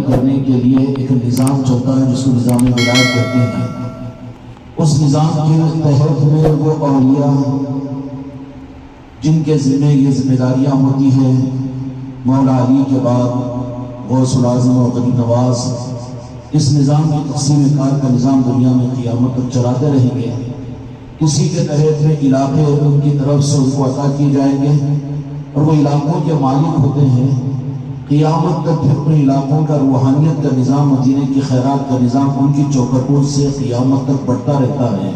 کرنے کے لیے ایک نظام چلتا ہے جس کو نظام ولایت کہتے ہیں۔ اس نظام کے تحت میں وہ اولیاء جن کے ذمہ یہ ذمہ داریاں ہوتی ہیں، مولا علی کے بعد غوث العظم اور غریب نواز، اس نظام کی تقسیم کار کا نظام دنیا میں قیامت تک چلاتے رہیں گے۔ اسی کے تحت میں علاقے ان کی طرف سے ان کو عطا کیے جائیں گے اور وہ علاقوں کے مالک ہوتے ہیں۔ قیامت تک پھر ان علاقوں کا روحانیت کا نظام، مدینے کی خیرات کا نظام ان کی چوکھٹوں سے قیامت تک بڑھتا رہتا ہے۔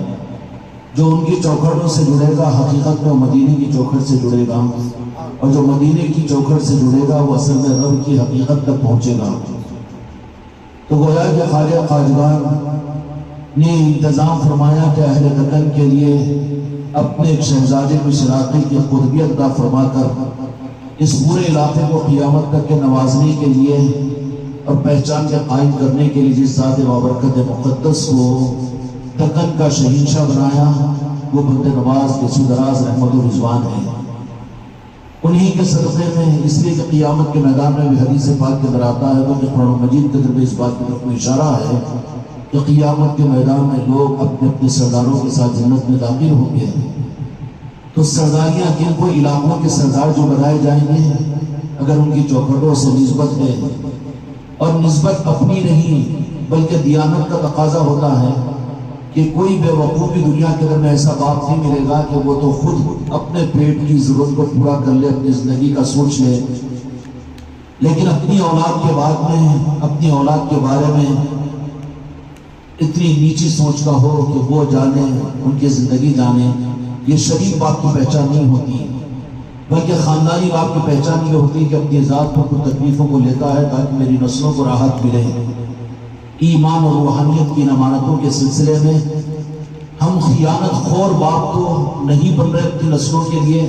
جو ان کی چوکھٹوں سے جڑے گا حقیقت میں مدینے کی چوکھٹ سے جڑے گا، اور جو مدینے کی چوکھٹ سے جڑے گا وہ اصل میں رب کی حقیقت تک پہنچے گا۔ تو گویا کہ خواجہ خواجگان نے انتظام فرمایا کہ اہل دکن کے لیے اپنے ایک شہزادے کو اس علاقے کی قطبیت عطا فرما کر اس پورے علاقے کو قیامت تک کے نوازنے کے لیے اور پہچان کے قائم کرنے کے لیے جس ذات بابرکت مقدس کو دکن کا شہنشاہ بنایا، وہ بند نواز کے دراز رحمت و رضوان ہے۔ انہی کے صدقے میں، اس لیے کہ قیامت کے میدان میں بھی حدیث پاک کے اندر آتا ہے تو قرآن مجید کے اندر اس بات کی طرف میں اشارہ ہے کہ قیامت کے میدان میں لوگ اپنے اپنے سرداروں کے ساتھ جنت میں داخل ہوں گے۔ تو سرداریاں جن کو علاقوں کے سردار جو بنائے جائیں گے، اگر ان کی چوکھٹوں سے نسبت ہے اور نسبت اپنی نہیں بلکہ دیانت کا تقاضا ہوتا ہے کہ کوئی بے وقوف بھی دنیا کے اندر میں ایسا باپ نہیں ملے گا کہ وہ تو خود اپنے پیٹ کی ضرورت کو پورا کر لے، اپنی زندگی کا سوچ لے، لیکن اپنی اولاد کے بعد میں، اپنی اولاد کے بارے میں اتنی نیچی سوچ کا ہو کہ وہ جانے، ان کی زندگی جانے۔ یہ شریف باپ کی پہچان نہیں ہوتی، بلکہ خاندانی باپ کی پہچان یہ ہوتی کہ اپنی ذات کو کچھ تکلیفوں کو لیتا ہے تاکہ میری نسلوں کو راحت ملے۔ ایمان اور روحانیت کی امانتوں کے سلسلے میں ہم خیانت خور باپ تو نہیں بن رہے اپنی نسلوں کے لیے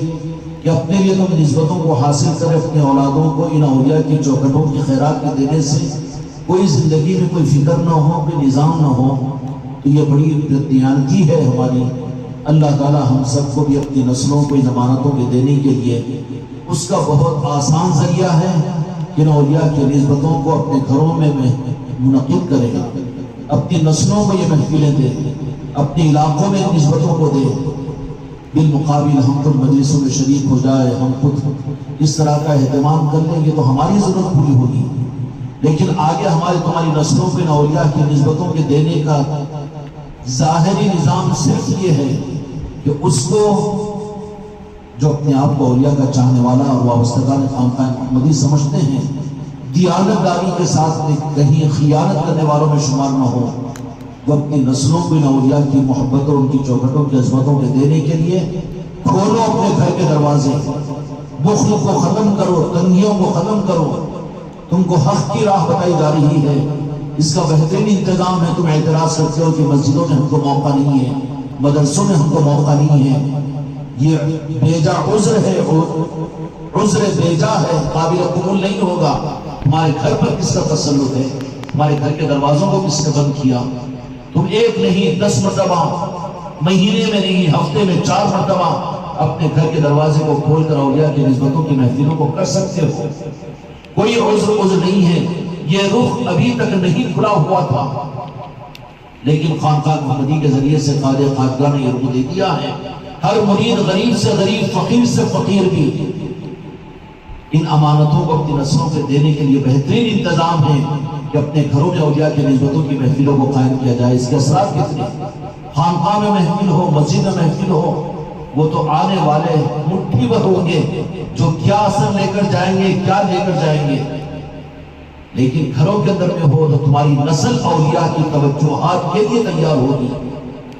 کہ اپنے لیے تو نسبتوں کو حاصل کرے، اپنے اولادوں کو ان اولیاء کی چوکھٹوں کی خیرات کے دینے سے کوئی زندگی میں کوئی فکر نہ ہو، کوئی نظام نہ ہو، تو یہ بڑی دیانتی ہے ہماری۔ اللہ تعالی ہم سب کو بھی اپنی نسلوں کو ان امانتوں کے دینے کے لیے اس کا بہت آسان ذریعہ ہے کہ اولیاء کی نسبتوں کو اپنے گھروں میں منعقد کرے گا، اپنی نسلوں کو یہ محفلیں دے، اپنے علاقوں میں نسبتوں کو دے، بالمقابل ہم خود مجلسوں میں شریک ہو جائے، ہم خود اس طرح کا اہتمام کر لیں گے تو ہماری ضرورت پوری ہوگی، لیکن آگے ہماری تمہاری نسلوں کو ان اولیاء کی نسبتوں کے دینے کا ظاہری نظام صرف یہ ہے کہ اس کو جو اپنے آپ کو اولیاء کا چاہنے والا اور وابستگان خانقاہ محمدی سمجھتے ہیں، دیانت داری کے ساتھ کہیں خیانت کرنے والوں میں شمار نہ ہو، وہ اپنی نسلوں کو ان اولیاء کی محبت اور ان کی چوکھٹوں کی عظمتوں کے دینے کے لیے کھولو اپنے گھر کے دروازے، بخل کو ختم کرو، تنگیوں کو ختم کرو۔ تم کو حق کی راہ بتائی جا رہی ہے، اس کا بہترین انتظام ہے۔ تم اعتراض کرتے ہو کہ مسجدوں میں ہم کو موقع نہیں ہے، مدرسوں میں ہم کو موقع نہیں ہے، یہ بیجا عذر ہے، عذر بیجا ہے، قابل قبول نہیں ہوگا۔ ہمارے گھر پر کس کا تسلط ہے؟ ہمارے گھر کے دروازوں کو کس نے بند کیا؟ تم ایک نہیں 10 مرتبہ، مہینے میں نہیں ہفتے میں 4 مرتبہ اپنے گھر کے دروازے کو کھول کر اولیاء کی نسبتوں کی محفلوں کو کر سکتے ہو، کوئی عذر نہیں ہے۔ یہ رخ ابھی تک نہیں کھلا ہوا تھا، لیکن خانقاہ محمدی کے ذریعے سے خواجہ خواجگاہ نے یہ رخ دے دیا ہے۔ ہر مرید غریب سے غریب، فقیر سے فقیر بھی ان امانتوں کو اپنی نسلوں کے دینے کے لیے بہترین انتظام ہے کہ اپنے گھروں میں اولیاء کی نسبتوں کی محفلوں کو قائم کیا جائے۔ اس کے اثرات کتنے؟ خانقاہ میں محفل ہو، مسجد میں محفل ہو، وہ تو آنے والے مٹھی بھر ہوں گے جو کیا اثر لے کر جائیں گے، کیا لے کر جائیں گے، لیکن گھروں کے اندر میں ہو تو تمہاری نسل اولیاء کی توجہات کے لیے تیار ہوگی۔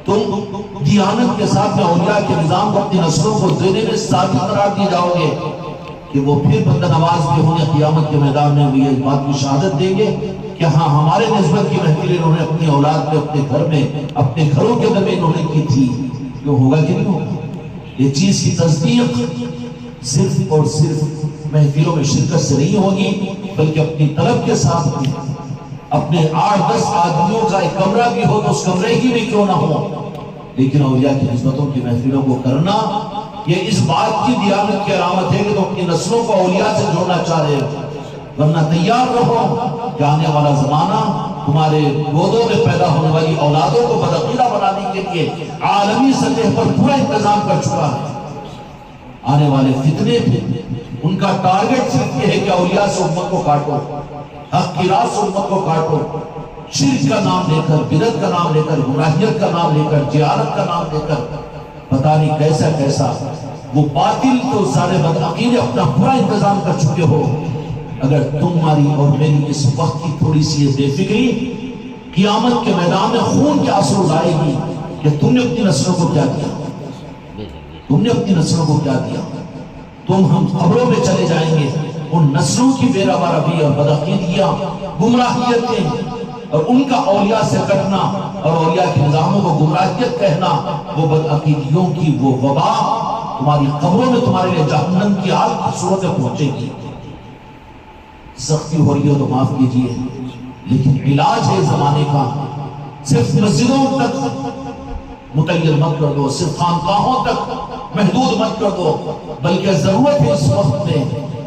تم دیانت کے ساتھ میں اولیاء کے نظام کو اپنی نسلوں کو دینے میں ثابت قرار دی جاؤ گے کہ وہ پھر بندہ نواز بھی ہوں گے، قیامت کے میدان میں بھی اس بات کی شہادت دیں گے کہ ہاں ہمارے نسبت کی محفل انہوں نے اپنی اولاد میں، اپنے گھر میں، اپنے گھروں کے اندر میں انہوں نے کی تھی۔ جو ہوگا کہ نہیں ہوگا؟ یہ چیز کی تصدیق صرف اور صرف محفلوں میں شرکت سے نہیں ہوگی، بلکہ اپنی طلب کے ساتھ بھی، اپنے 8-10 آدمیوں کا ایک کمرہ بھی ہو تو اس کمرے ہی میں کیوں نہ ہو، لیکن اولیاء کی نسبتوں کی محفلوں کو کرنا یہ اس بات کی دیانت کی علامت ہے کہ تم اپنی نسلوں کو اولیاء سے جوڑنا چاہ رہے ہو، ورنہ تیار رہو کہ آنے والا زمانہ تمہارے گودوں میں پیدا ہونے والی اولادوں کو بدعقیدہ بنانے کے لیے عالمی سطح پر پورا انتظام کر چکا ہے۔ آنے والے فتنے پہ ان کا ٹارگٹ صرف یہ ہے کہ اولیاء سے امت کو کاٹو، حق کی راہ سے امت کو کاٹو، شرک کا نام لے کر، بدعت کا نام لے کر، گمراہیت کا نام لے کر، جہالت کا نام لے کر، پتہ نہیں کیسا کیسا وہ باطل تو سارے بدعقیدے اپنا پورا انتظام کر چکے ہو۔ اگر تمہاری اور میری اس وقت کی تھوڑی سی بے فکری قیامت کے میدان میں خون کے آنسو لائے گی کہ تم نے اپنی نسلوں کو کیا دیا، تم نے اپنی نسلوں کو کیا دیا۔ ہم قبروں میں چلے جائیں گے، ان نسلوں کی بے روی اور بدعقیدیاں، گمراہیتیں اور ان کا اولیاء سے کٹنا اور اولیاء کے نظاموں کو گمراہیت کہنا، وہ بدعقیدیوں کی وہ وبا تمہاری قبروں میں تمہارے لیے جہنم کی آگ کی صورت میں پہنچے گی۔ سختی ہو رہی ہو تو معاف کیجیے، لیکن علاج ہے زمانے کا۔ صرف مسجدوں تک مقید مت کر دو، صرف خانقاہوں تک محدود مت کر دو، بلکہ ضرورت ہے اس وقت میں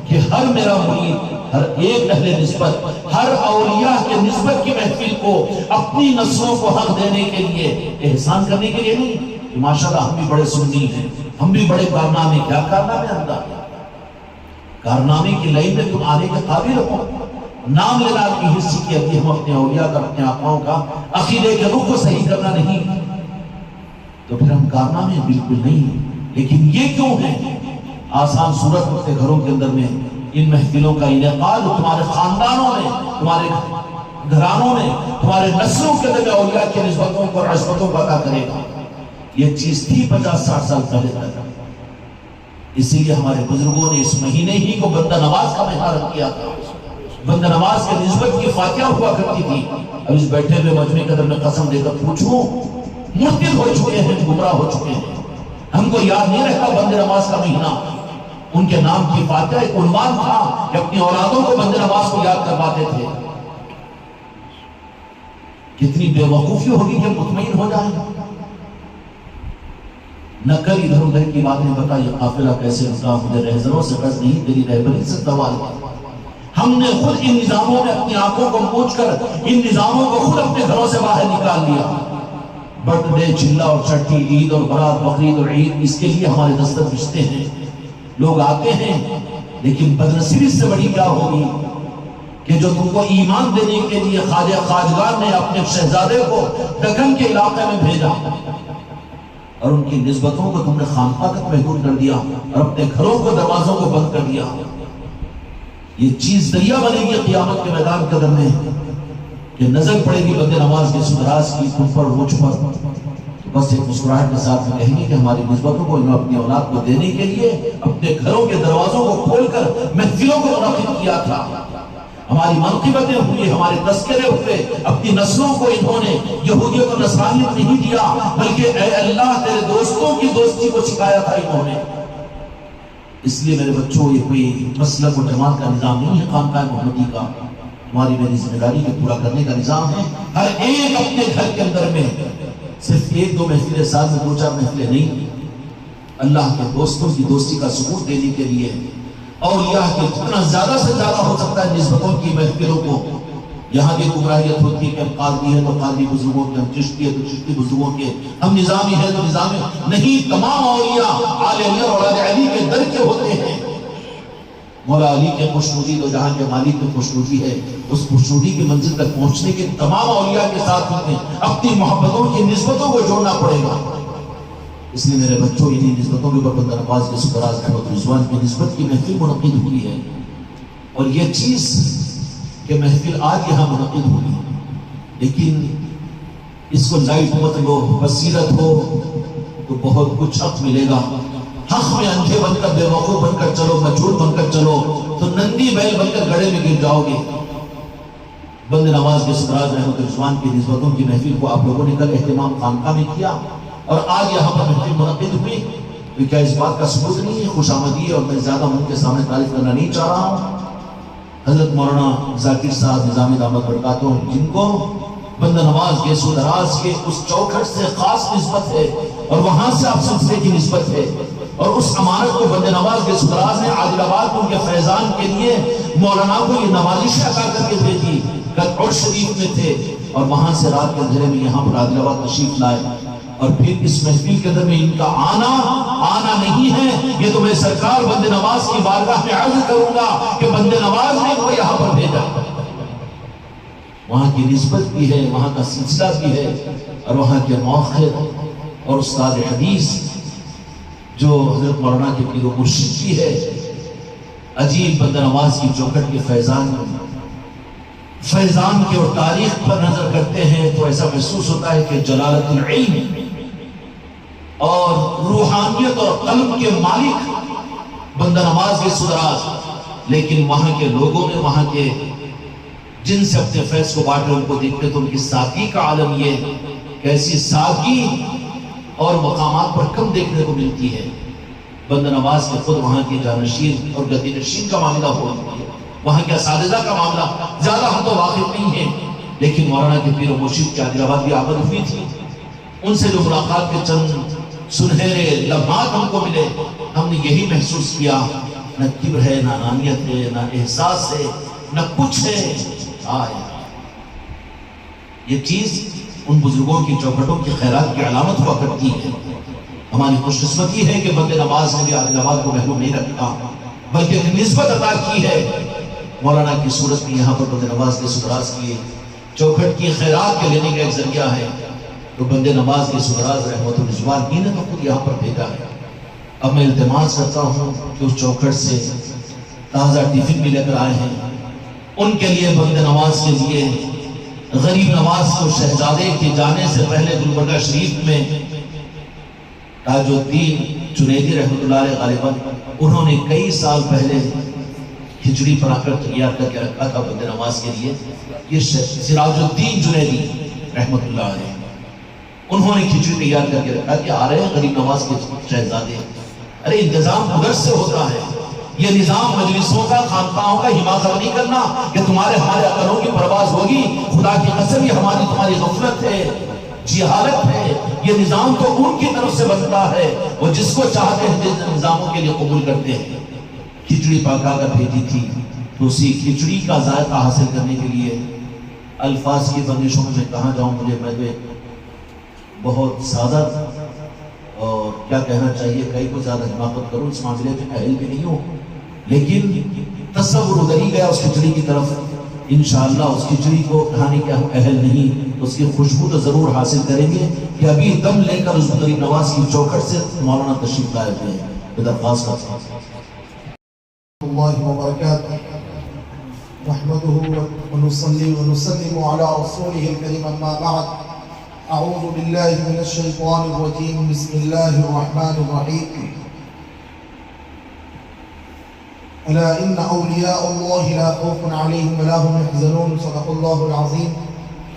کہ ہر میرا مرید، ہر ایک اہل نسبت، ہر اولیاء کے نسبت کی محفل کو اپنی نسلوں کو حق دینے کے لیے، احسان کرنے کے لیے نہیں کہ ماشاءاللہ ہم بھی بڑے سنی ہیں، ہم بھی بڑے کارنامے، کیا کارنامے ادا کیا؟ کارنامے کی لائن میں تم آنے کے قابل ہو؟ نام لینا کی حصی کی ابھی ہم اپنے اولیاء کا، اپنے آقاؤں کا عقیدے کے رخ کو صحیح کرنا نہیں تو پھر ہم کارنامے بالکل نہیں ہیں۔ لیکن یہ کیوں ہے آسان صورت اپنے گھروں کے اندر میں ان محفلوں کا انعقاد تمہارے خاندانوں میں، تمہارے گھرانوں میں، تمہارے نسلوں کے اندر اولیاء کی نسبتوں کو اور عصمتوں کو عطا کرے گا۔ یہ چیز تھی 50-60 سال پہلے تک، اسی لیے ہمارے بزرگوں نے اس مہینے ہی کو بندہ نواز کا مہینہ رکھ دیا تھا۔ بندہ نواز کے نسبت کی فاتحہ ہوا کرتی تھی۔ اب اس بیٹھے ہوئے مجمع کے اندر میں قسم دے کر پوچھوں، مرتد ہو چکے ہیں، گمراہ ہو چکے ہیں، ہم کو یاد نہیں رہتا بندے نماز کا مہینہ۔ ان کے نام کی فاتحہ ایک عنوان تھا کہ اپنی اولادوں کو بندے نماز کو یاد کرواتے تھے۔ کتنی بے وقوفی ہوگی کہ مطمئن ہو جائیں، نہ کر ادھر ادھر کی باتیں بتا یہ قافلہ کیسے رکا، مجھے رہزنوں سے قرض نہیں، تیری رہبری سے سوال ہے۔ ہم نے خود ان نظاموں میں اپنی آنکھوں کو پوچھ کر ان نظاموں کو خود اپنے گھروں سے باہر نکال لیا۔ برتھ ڈے، چلہ اور چھٹی، عید اور برات، بقرعید اور عید، اس کے لیے ہمارے دستر بچتے ہیں، لوگ آتے ہیں، لیکن بدنصیبی سے بڑی کیا ہوگی کہ جو تم کو ایمان دینے کے لیے خواجہ خواجگار نے اپنے شہزادے کو دکن کے علاقے میں بھیجا اور ان کی نسبتوں کو تم نے خانقاہ تک محدود کر دیا اور اپنے گھروں کو، دروازوں کو بند کر دیا۔ یہ چیز دریا بنے گی قیامت کے میدان کے اندر میں کہ نظر پڑے گی بندے نماز کے سدراس کی تم پر، مجھ پر، بس ایک مسکراہٹ کے ساتھ میں کہیں گے کہ ہماری نسبتوں کو انہوں اپنی اولاد کو دینے کے لیے اپنے گھروں کے دروازوں کو کھول کر محفلوں کو منعقد کیا تھا۔ ہماری منقبتیں ہوئی، ہمارے تذکرے ہوئے، اپنی نسلوں کو انہوں نے یہودیت و نصرانیت نہیں دیا، بلکہ اے اللہ تیرے دوستوں کی دوستی کو سکھایا تھا انہوں نے۔ اس لیے میرے بچوں، یہ کوئی مسلک و جماعت کا نظام نہیں ہے خانقاہ محمدی کا، ہماری میری ذمہ داری کو پورا کرنے کا نظام ہے۔ ہر ایک اپنے گھر کے اندر میں صرف 1-2 محفلیں، سال میں 2-4 محفلیں نہیں، اللہ کے دوستوں کی دوستی کا ثبوت دینے کے لیے اولیاء کے جتنا زیادہ سے زیادہ ہو سکتا ہے نسبتوں کی محفلوں کو۔ یہاں کی گمراہیت ہوتی ہے کہ ہم قادری ہے تو قادری بزرگوں کے، ہم چشتی ہے تو چشتی بزرگوں کے، ہم نظامی ہے تو نظامی نہیں۔ تمام اولیاء آل علی اور اولاد علی کے در کے ہوتے ہیں۔ مولا علی کے خوشنودی تو جہاں کے مالک کی خوشنودی ہے، اس خوشنودی کی منزل تک پہنچنے کے تمام اولیاء کے ساتھ میں اپنی محبتوں کی نسبتوں کو جوڑنا پڑے گا۔ اس لیے میرے بچوں، انہی نسبتوں کے اوپر بندہ نواز کے سپراز احمد رضوان کی نسبت کی محفل منعقد ہوئی ہے، اور یہ چیز کہ محفل آج یہاں منعقد ہوئی، لیکن اس کو لائٹ مت لو، بصیرت ہو تو بہت کچھ حق ملے گا۔ حق میں اندھے بن کر، بے وقوف بن کر چلو، مجھول بن کر چلو تو نندی بیل بن کر گڑھے میں گر جاؤ گے۔ بند نواز کے سراج احمد رضوان کی نسبتوں کی محفل کو آپ لوگوں نے کل اہتمام خانقاہ میں کیا اور آج یہاں پر محفل منعقد ہوئی، تو کیا اس بات کا ثبوت نہیں ہے؟ خوش آمدی ہے، اور میں زیادہ ان کے سامنے تعریف کرنا نہیں چاہ رہا ہوں۔ حضرت مولانا ذاکر صاحب نظامی دامت برکاتہ، جن کو بند نواز کے سودراز کے اس چوکھٹ سے خاص نسبت ہے اور وہاں سے آپ سلسلے کی نسبت ہے، اور اس امانت کو بندے نواز کے سدراز نے عادل آباد ان کے فیضان کے لیے مولانا کو یہ نوازشیں عطا کر کے بھیجی. کل عرش شریف میں تھے اور وہاں سے رات کے اندھیرے میں یہاں پر عادل آباد تشریف لائے. اور پھر اس محفل کے اندر میں ان کا آنا نہیں ہے. یہ تو میں سرکار بندے نواز کی بارگاہ میں عرض کروں گا کہ بندے نواز نے ان کو یہاں پر بھیجا. وہاں کی نسبت بھی ہے, وہاں کا سلسلہ بھی ہے, اور وہاں کے موقع اور استاد حدیث جو حضرت مولانا کے پیر و مرشد بھی ہے. عجیب بندہ نواز کی چوکھٹ کے فیضان کے اور تاریخ پر نظر کرتے ہیں تو ایسا محسوس ہوتا ہے کہ جلالت العلم اور روحانیت اور قلب کے مالک بندہ نواز کے سدراز. لیکن وہاں کے لوگوں میں, وہاں کے جن سے اپنے فیض کو بانٹے ان کو دیکھتے تو ان کی سادگی کا عالم یہ کیسی سادگی اور مقامات پر کم دیکھنے کو ملتی ہے. بندہ نواز کے خود وہاں کی جانشین اور گدی نشین کا معاملہ ہو, وہاں کے اساتذہ کا معاملہ زیادہ ہم تو واقف نہیں ہیں, لیکن مولانا کے پیر و مرشد کے عادل آباد بھی آمد ہوئی تھی. ان سے جو ملاقات کے چند سنہرے لمحات ہم کو ملے, ہم نے یہی محسوس کیا نہ کبر ہے, نہ انانیت ہے, نہ احساس ہے, نہ کچھ ہے. یہ چیز ان بزرگوں کی چوکھٹوں کی خیرات کی علامت ہوا کرتی ہے. ہماری خوش قسمتی ہے کہ بندے نواز نے بھی عادل آباد کو محروم نہیں رکھا بلکہ ایک نسبت عطا کی ہے. مولانا کی صورت میں یہاں پر بندے نواز کے سدراز کی چوکھٹ کی خیرات کے لینے کا ایک ذریعہ ہے. تو بندے نواز کے سدراز رحمت الرضوان ہی نے تو خود یہاں پر بھیجا ہے. اب میں التماس کرتا ہوں کہ اس چوکھٹ سے تازہ ٹفن بھی لے کر آئے ہیں ان کے لیے, بندے نواز کے لیے. غریب نواز کو شہزادے کے جانے سے پہلے گلبرگہ شریف میں تاج الدین جنیدی رحمۃ اللہ علیہ غالباً انہوں نے کئی سال پہلے کھچڑی بنا کر تیار کر کے رکھا تھا بندے نواز کے لیے. یہ سراج الدین جنیدی رحمۃ اللہ علیہ انہوں نے کھچڑی تیار کر کے رکھا کہ آ رہے ہیں غریب نواز کے شہزادے. ارے انتظام ادھر سے ہوتا ہے. یہ نظام مجلسوں کا, خانقاہوں کا حمایت نہیں کرنا کہ تمہارے ہمارے عقلوں کی پرواز ہوگی. خدا کی قسم یہ ہماری تمہاری غفلت ہے, جہالت ہے. یہ نظام تو ان کی طرف سے بنتا ہے, وہ جس کو چاہتے ہیں جس نظاموں کے لیے قبول کرتے ہیں. کھچڑی پکا کر بھیجی تھی تو اسی کھچڑی کا ذائقہ حاصل کرنے کے لیے الفاظ کی بندشوں میں کہاں جاؤں. میں تو بہت سادہ اور کیا کہنا چاہیے کئی کو زیادہ حماقت کروں, اس معاملے میں اہل بھی نہیں ہوں, لیکن تصور ادھر ہی گیا اس کھچڑی کی طرف. انشاءاللہ اس کھچڑی کو کھانے کے ہم اہل نہیں, اس کی خوشبو تو ضرور حاصل کریں گے کہ ابھی دم لے کر اس غریب نواز کی چوکھٹ سے مولانا تشریف لائے ہوئے ہیں. درخواست کرتا ہوں اللہ وبرکاتہ. نحمده ونصلي ونسلم على رسوله الكريم اما بعد. اعوذ بالله من الشيطان الرجيم. بسم الله الرحمن الرحيم. الا ان اولياء الله لا خوف عليهم ولا هم يحزنون. صدق الله العظيم.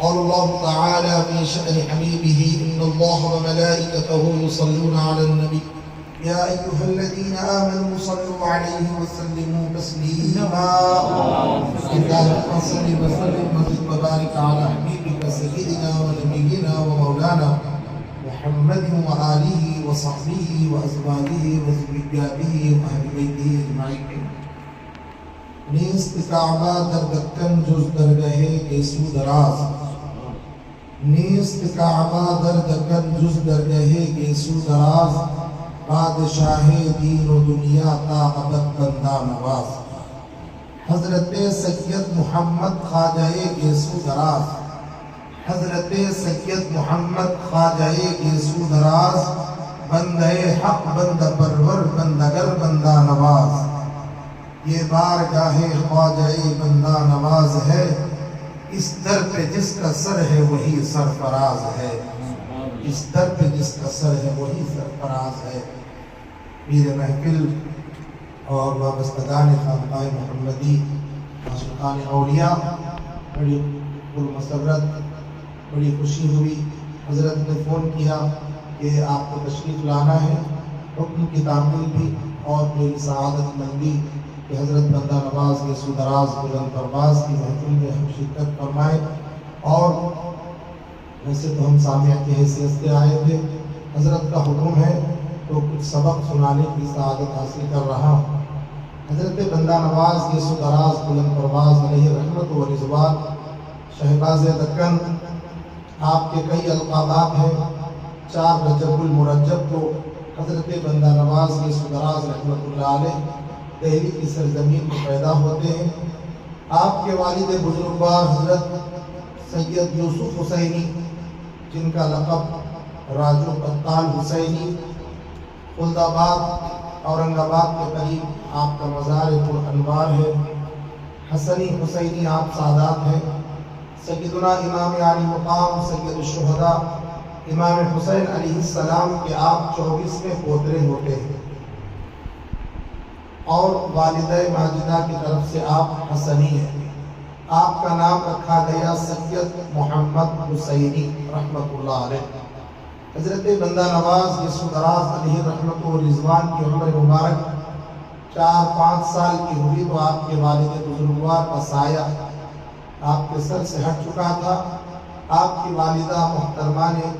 قال الله تعالى في شأن حبيبه ان الله وملائكته يصلون على النبي يا أيها الذين آمنوا صلوا عليه وسلموا تسليما. اللهم صل وسلم وبارك على حبيبك سيدنا ونبينا ومولانا محمد وآله وصحبه وأزواجه وذرياته وأهل بيته أجمعين. نیست کعبہ در دکن جز درگاہ گیسو دراز. نیست کعبہ در دکن جز درگاہ گیسو دراز. بادشاہ دین و دنیا تا ابد بندہ نواز. حضرت سید محمد خواجہ گیسو دراز. حضرت سید محمد خواجہ گیسو دراز. بندہ حق بندہ پرور بندگر بندہ نواز. یہ بارگاہ خواجہ بندہ نواز ہے. اس در پہ جس کا سر ہے وہی سرفراز ہے. اس در پہ جس کا سر ہے وہی سرفراز ہے. میر محفل اور وابستگان خانقاہ محمدی عاشقان اولیاء, بڑی پرمسرت بڑی خوشی ہوئی. حضرت نے فون کیا کہ آپ کو تشریف لانا ہے. حکم کی تعمیل بھی اور میری سعادت مندی کہ حضرت بندہ نواز کے سدراز بلند پرواز کی محفل میں ہم شرکت فرمائیں. اور ویسے تو ہم سامعہ کی حیثیت سے آئے تھے. حضرت کا حکم ہے تو کچھ سبق سنانے کی سعادت حاصل کر رہا ہوں۔ حضرت بندہ نواز یہ سدراز بلند پرواز علیہ رحمت و رضوان شہباز دکن، آپ کے کئی القابات ہیں۔ 4 رجب المرجب کو حضرت بندہ نواز یہ سدراز رحمت اللہ علیہ دہلی کی سرزمین میں پیدا ہوتے ہیں۔ آپ کے والد بزرگوار حضرت سید یوسف حسینی، جن کا لقب راجو قتال حسینی، خلد آباد اورنگ آباد کے قریب آپ کا مزار پر انوار ہے۔ حسنی حسینی آپ سادات ہیں۔ سیدنا امام علی مقام سید الشہداء امام حسین علیہ السلام کے آپ 24ویں پوترے ہوتے ہیں، اور والدہ ماجدہ کی طرف سے آپ حسنی ہیں۔ آپ کا نام رکھا گیا سید محمد حسینی رحمت اللہ علیہ۔ حضرت بندہ نواز یہ سدراز علیہ رحمت و رضوان کی عمر مبارک 4-5 سال کی ہوئی تو آپ کے والد بزرگوار کا سایہ آپ کے سر سے ہٹ چکا تھا۔ آپ کی والدہ محترمہ نے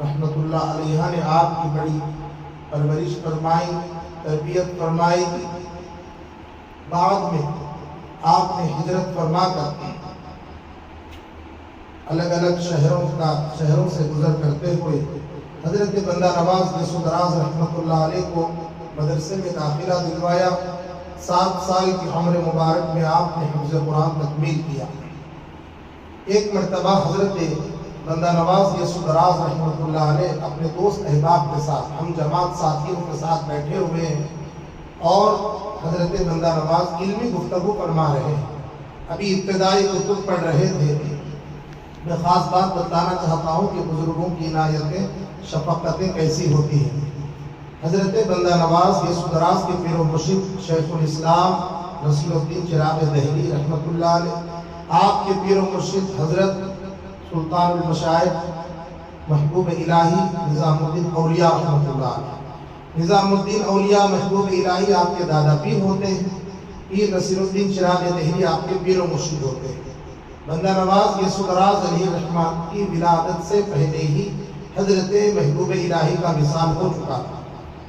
رحمت اللہ علیہ نے آپ کی بڑی پرورش فرمائی، تربیت فرمائی۔ بعد میں آپ نے ہجرت فرما کر الگ الگ شہروں سے گزر کرتے ہوئے حضرت بندہ نواز یہ سدراز رحمت اللہ علیہ کو مدرسے میں داخلہ دلوایا۔ 7 سال کی عمر مبارک میں آپ نے حفظ قرآن تکمیل کیا۔ ایک مرتبہ حضرت بندہ نواز یہ سدراز رحمت اللہ علیہ اپنے دوست احباب کے ساتھ، ہم جماعت ساتھیوں کے ساتھ بیٹھے ہوئے ہیں اور حضرت بندہ نواز علمی گفتگو فرما رہے ہیں۔ ابھی ابتدائی کتب پڑھ رہے تھے۔ میں خاص بات بتانا چاہتا ہوں کہ بزرگوں کی عنایتیں، شفقتیں کیسی ہوتی ہیں۔ حضرت بندہ نواز یہ سدراز کے پیر و مرشد شیخ الاسلام نصیر الدین چراغ دہلی رحمت اللہ علیہ، آپ کے پیر و مرشد حضرت سلطان المشائخ محبوب الہی نظام الدین اولیاء رحمت اللہ علیہ۔ نظام الدین اولیاء محبوب الہی آپ کے دادا پیر ہوتے ہیں۔ پیر نصیر الدین چراغ دہلی آپ کے پیر و مرشد ہوتے ہیں۔ بندہ نواز یہ سدراز علیہ رحمت کی ولادت سے پہلے ہی حضرت محبوب الہی کا وصال ہو چکا تھا،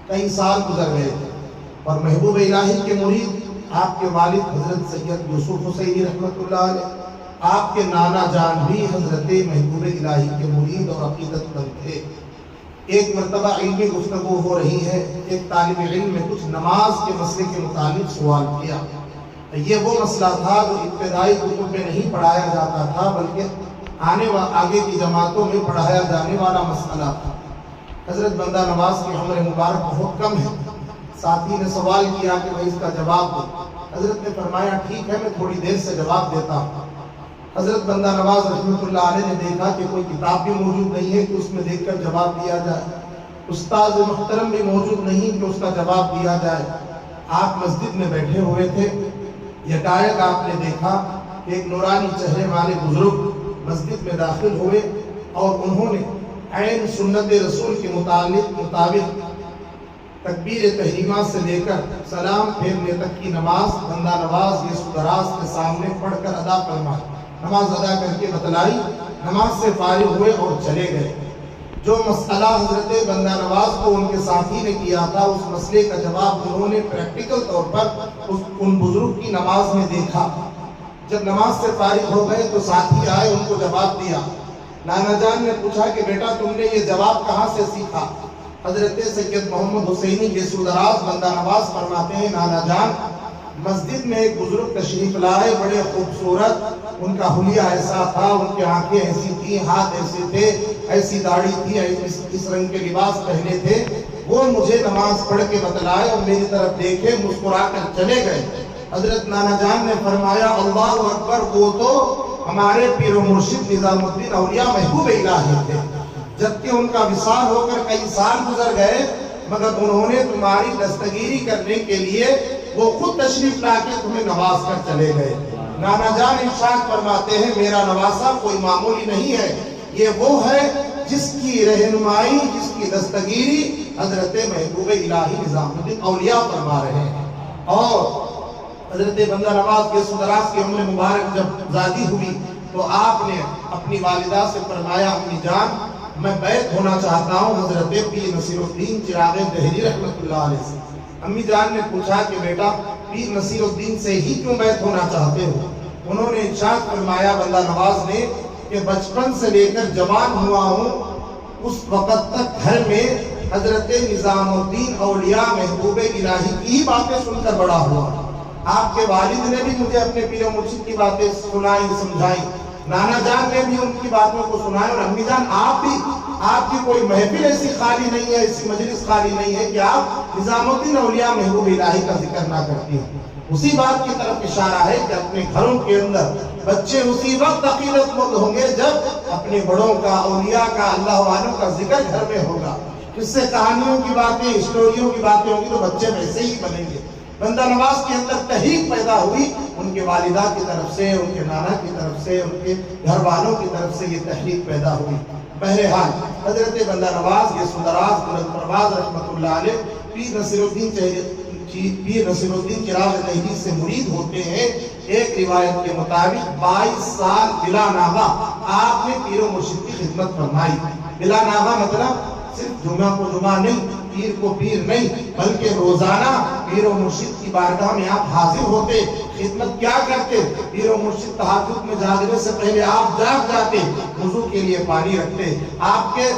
کئی سال گزر گئے تھے، اور محبوب الہی کے مرید آپ کے والد حضرت سید یوسف حسینی رحمت اللہ علیہ، آپ کے نانا جان بھی حضرت محبوب الہی کے مرید اور عقیدت مند تھے۔ ایک مرتبہ علمی گفتگو ہو رہی ہے، ایک طالب علم نے کچھ نماز کے مسئلے کے متعلق سوال کیا۔ یہ وہ مسئلہ تھا جو ابتدائی کتب میں نہیں پڑھایا جاتا تھا، بلکہ آگے کی جماعتوں میں پڑھایا جانے والا مسئلہ تھا۔ حضرت بندہ نواز کی عمر مبارک بہت کم ہے۔ ساتھی نے سوال کیا کہ میں اس کا جواب دوں۔ حضرت نے فرمایا ٹھیک ہے، میں تھوڑی دیر سے جواب دیتا ہوں۔ حضرت بندہ نواز رحمت اللہ علیہ نے دیکھا کہ کوئی کتاب بھی موجود نہیں ہے کہ اس میں دیکھ کر جواب دیا جائے، استاد محترم بھی موجود نہیں کہ اس کا جواب دیا جائے۔ آپ مسجد میں بیٹھے ہوئے تھے، یکایک آپ نے دیکھا کہ ایک نورانی چہرے والے بزرگ مسجد میں داخل ہوئے اور انہوں نے عین سنت رسول کے مطابق تکبیر تحریمہ سے لے کر سلام پھیرنے تک کی نماز بندہ نواز یہ سدراز کے سامنے پڑھ کر ادا فرمائی، نماز ادا کر کے بتلائی، نماز سے فارغ ہوئے اور چلے گئے۔ جو مسئلہ حضرت بندہ نواز کو ان کے ساتھی نے کیا تھا، اس مسئلے کا جواب انہوں نے پریکٹیکل طور پر ان بزرگ کی نماز میں دیکھا۔ جب نماز سے فارغ ہو گئے تو ساتھی آئے، ان کو جواب دیا۔ نانا جان نے پوچھا کہ بیٹا تم نے یہ جواب کہاں سے سیکھا؟ حضرت سید محمد حسینی یہ سدراز بندہ نواز فرماتے ہیں نانا جان مسجد میں ایک بزرگ تشریف لائے، بڑے خوبصورت، ان کا حلیہ ایسا تھا، ان کی آنکھیں ایسی تھی، ہاتھ ایسے تھے، ایسی داڑھی تھی، اس رنگ کے لباس پہنے تھے۔ وہ مجھے نماز پڑھ کے بتلائے اور میری طرف دیکھے، مسکرا کر چلے گئے۔ حضرت نانا جان نے فرمایا اللہ اکبر، وہ تو ہمارے پیر و مرشد نظام الدین اولیاء محبوب الہی تھے، جبکہ ان کا وصال ہو کر کئی سال گزر گئے، مگر انہوں نے تمہاری دستگیری کرنے کے لیے وہ خود تشریف لا کے تمہیں نواز کر چلے گئے۔ نانا جان ارشاد فرماتے ہیں میرا نواسا کوئی معمولی نہیں ہے، یہ وہ ہے جس کی رہنمائی، جس کی دستگیری حضرت محبوب الہی نظام الدین اولیاء فرما رہے ہیں۔ اور حضرت بندہ نواز کے سدراز کی عمر مبارک جب زادی ہوئی تو آپ نے اپنی والدہ سے فرمایا امی جان میں بیعت ہونا چاہتا ہوں حضرت پیر نصیر الدین چراغ دہلی رحمۃ اللہ علیہ سے۔ امی جان نے پوچھا کہ بیٹا پیر نصیر الدین سے ہی کیوں بیعت ہونا چاہتے ہو؟ انہوں نے ارشاد فرمایا بندہ نواز نے کہ بچپن سے لے کر جوان ہوا ہوں اس وقت تک گھر میں حضرت نظام الدین اولیاء محبوب الہی کی ہی باتیں سن کر بڑا ہوا۔ آپ کے والد نے بھی مجھے اپنے پیر و مرشد کی باتیں سنائی سمجھائی، نانا جان نے بھی ان کی باتوں کو سنایا، اور امی جان آپ بھی، آپ کی کوئی محفل ایسی خالی نہیں ہے، ایسی مجلس خالی نہیں ہے کہ آپ نظام الدین اولیاء محبوب الہی کا ذکر نہ کرتی ہیں۔ اسی بات کی طرف اشارہ ہے کہ اپنے گھروں کے اندر بچے اسی وقت عقیدت مند ہوں گے جب اپنے بڑوں کا، اولیاء کا، اللہ والوں کا ذکر گھر میں ہوگا۔ اس سے کہانیوں کی باتیں، اسٹوریوں کی باتیں ہوں گی تو بچے ویسے ہی بنیں گے۔ بندہ نواز کے اندر تحریک پیدا ہوئی، ان کے والدہ کی طرف سے، ان کے نانا کی طرف سے، ان کے گھر والوں کی طرف سے یہ تحریک پیدا ہوئی۔ بہرحال حضرت بندہ نواز یہ سندراز بلند پرواز رحمۃ اللہ علیہ پیر نصیر الدین چراغ دہلی سے مرید ہوتے ہیں۔ ایک روایت کے مطابق 22 سال بلا ناغہ آپ نے پیر و مرشد کی خدمت فرمائی۔ بلا ناغہ مطلب صرف جمعہ کو جمعہ نہیں، پیر کو پیر نہیں، بلکہ روزانہ پیر و مرشد کی بارگاہ میں آپ حاضر ہوتے۔ خدمت کیا کرتے؟ پیر و مرشد تہجد میں جاگنے سے پہلے آپ جاگ جاتے، وضو کے لیے پانی رکھتے، آپ کے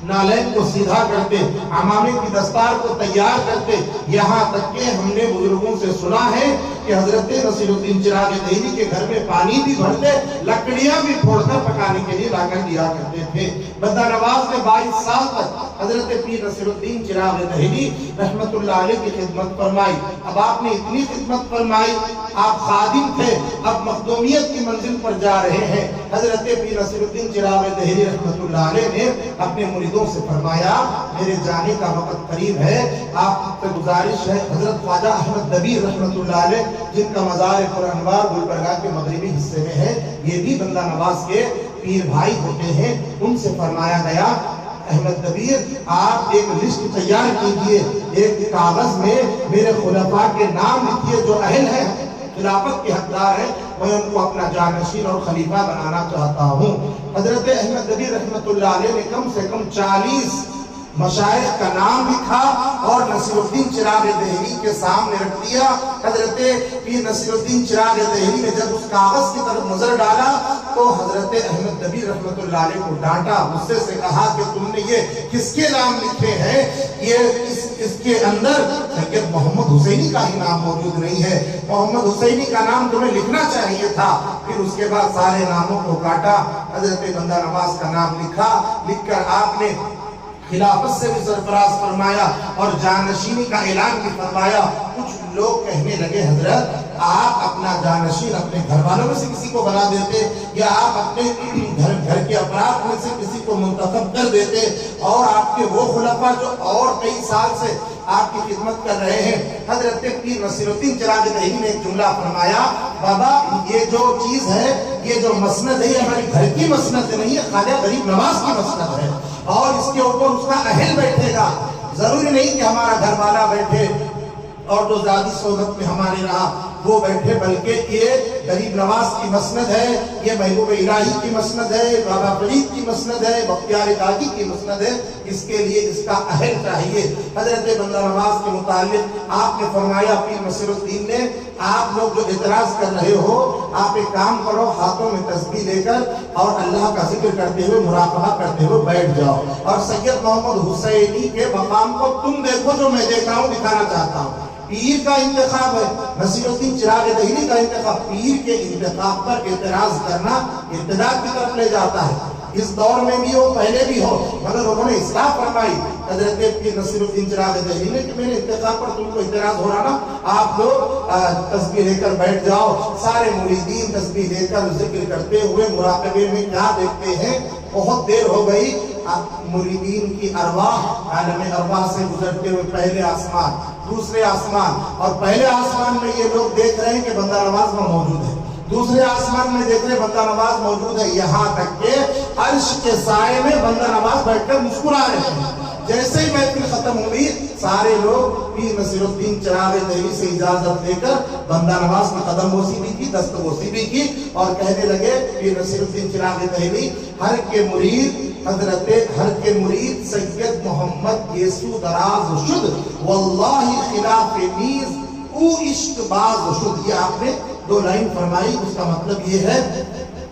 نالین کو سیدھا کرتے، عمامے کی دستار کو تیار کرتے۔ یہاں تک کہ ہم نے بزرگوں سے سنا ہے کہ حضرت نصیر الدین چراغ دہلی کے گھر میں پانی بھی بھرتے، لکڑیاں بھی پھوڑ کر پکانے کے لیے لا کر دیا کرتے تھے۔ بندہ نواز نے 22 سال تک حضرت پیر نصیر الدین چراغ دہلی رحمت اللہ علیہ کی خدمت فرمائی۔ اب آپ نے اتنی خدمت فرمائی، آپ خادم تھے، اب مخدومیت کی منزل پر جا رہے ہیں۔ حضرت پیر نصیر الدین چراغ دہلی رحمت اللہ علیہ نے اپنے مریدوں سے فرمایا میرے جانے کا وقت قریب ہے، آپ سے گزارش ہے۔ حضرت خواجہ احمد دبیر رحمت اللہ علیہ جن کا مزار پر انوار گلبرگہ کے مغربی حصے میں ہے، یہ بھی بندہ نواز کے پیر بھائی ہوتے ہیں، ان سے فرمایا گیا احمد دبیر آپ ایک لسٹ تیار کیجئے، ایک کاغذ میں میرے خلفاء کے نام لکھیے جو اہل ہیں، خلافت کے حقدار ہیں، میں ان کو اپنا جانشین اور خلیفہ بنانا چاہتا ہوں۔ حضرت احمد دبیر رحمت اللہ علیہ نے کم سے کم 40 مشائخ کا نام لکھا اور نصیر الدین چراغ دہلی کے سامنے رکھ دیا۔ حضرت پیر نصیر الدین چراغ دہلی نے جب اس کاغذ کی طرف نظر ڈالا تو حضرت احمد دبیر رحمت اللہ علیہ کو ڈانٹا، غصے سے کہا کہ تم نے یہ کس کے نام لکھے ہیں؟ یہ اس کے اندر سید محمد حسینی کا ہی نام موجود نہیں ہے، محمد حسینی کا نام تمہیں لکھنا چاہیے تھا۔ پھر اس کے بعد سارے ناموں کو کاٹا، حضرت بندہ نواز کا نام لکھا، لکھ کر آپ نے خلافت سے بھی سرفراز فرمایا اور جانشینی کا اعلان بھی فرمایا۔ کچھ لوگ کہنے لگے حضرت آپ اپنا جانشین اپنے گھر والوں میں سے کسی کو بنا دیتے، یا آپ اپنے گھر کے افراد میں سے کسی کو منتخب کر دیتے، اور آپ کے وہ خلفاء جو اور کئی سال سے آپ کی خدمت کر رہے ہیں۔ حضرت پیر نصیر الدین چراغ دہلی نے ایک جملہ فرمایا، بابا یہ جو چیز ہے، یہ جو مسند ہے، یہ ہماری گھر کی مسند نہیں ہے، خواجہ غریب نواز کی مسند ہے، اور اس کے اوپر اس کا اہل بیٹھے گا۔ ضروری نہیں کہ ہمارا گھر والا بیٹھے اور جو ذاتی صحبت میں ہمارے رہا وہ بیٹھے، بلکہ یہ غریب نواز کی مسند ہے، یہ محبوب الہی کی مسند ہے، بابا فرید کی مسند ہے، بختیار کاکی کی مسند ہے، اس کے لیے اس کا اہل چاہیے۔ حضرت بندہ نواز کے متعلق آپ نے فرمایا پیر نصیر الدین نے، آپ لوگ جو اعتراض کر رہے ہو، آپ ایک کام کرو، ہاتھوں میں تسبیح لے کر اور اللہ کا ذکر کرتے ہوئے، مراقبہ کرتے ہوئے بیٹھ جاؤ، اور سید محمد حسینی کے مقام کو تم دیکھو جو میں دیکھ رہا ہوں، دکھانا چاہتا ہوں۔ پیر کا انتخاب ہے، نصیر الدین چراغ دہلی کا انتخاب، پیر کے انتخاب پر اعتراض کرنا ابتداء کی طرف لے جاتا ہے۔ اس دور میں بھی ہو، پہلے بھی ہو، مگر انہوں نے اصلاح فرمائی حضرت پیر نصیر الدین چراغ دہلی نے کہ میرے انتخاب پر تم کو اعتراض ہو رہا نا، آپ لوگ تسبیح لے کر بیٹھ جاؤ۔ سارے مریدین تسبیح لے کر ذکر کرتے ہوئے مراقبے میں کیا دیکھتے ہیں، بہت دیر ہو گئی، مریدین کی ارواح عالم ارواح سے گزرتے ہوئے پہلے آسمان، دوسرے آسمان، اور پہلے آسمان میں یہ لوگ دیکھ رہے ہیں کہ بندہ نواز میں موجود ہے، دوسرے آسمان میں دیکھ رہے بندہ نواز موجود ہے، یہاں تک کہ عرش کے سائے میں بندہ نواز بیٹھ کر مسکرا رہے ہیں۔ جیسے ہی محفل ختم ہوئی، سارے لوگ پیر نصیر الدین چراغ دہلی سے اجازت لے کر بندہ نواز کی قدم بوسی بھی کی، دست بوسی بھی کی، اور کہنے لگے پیر نصیر الدین چراغ دہلی ہر کے مرید سید محمد یسو دراز شد واللہ خلاف نیز او عشق باز شد. یہ آپ نے 2 لائن فرمائی. اس کا مطلب یہ ہے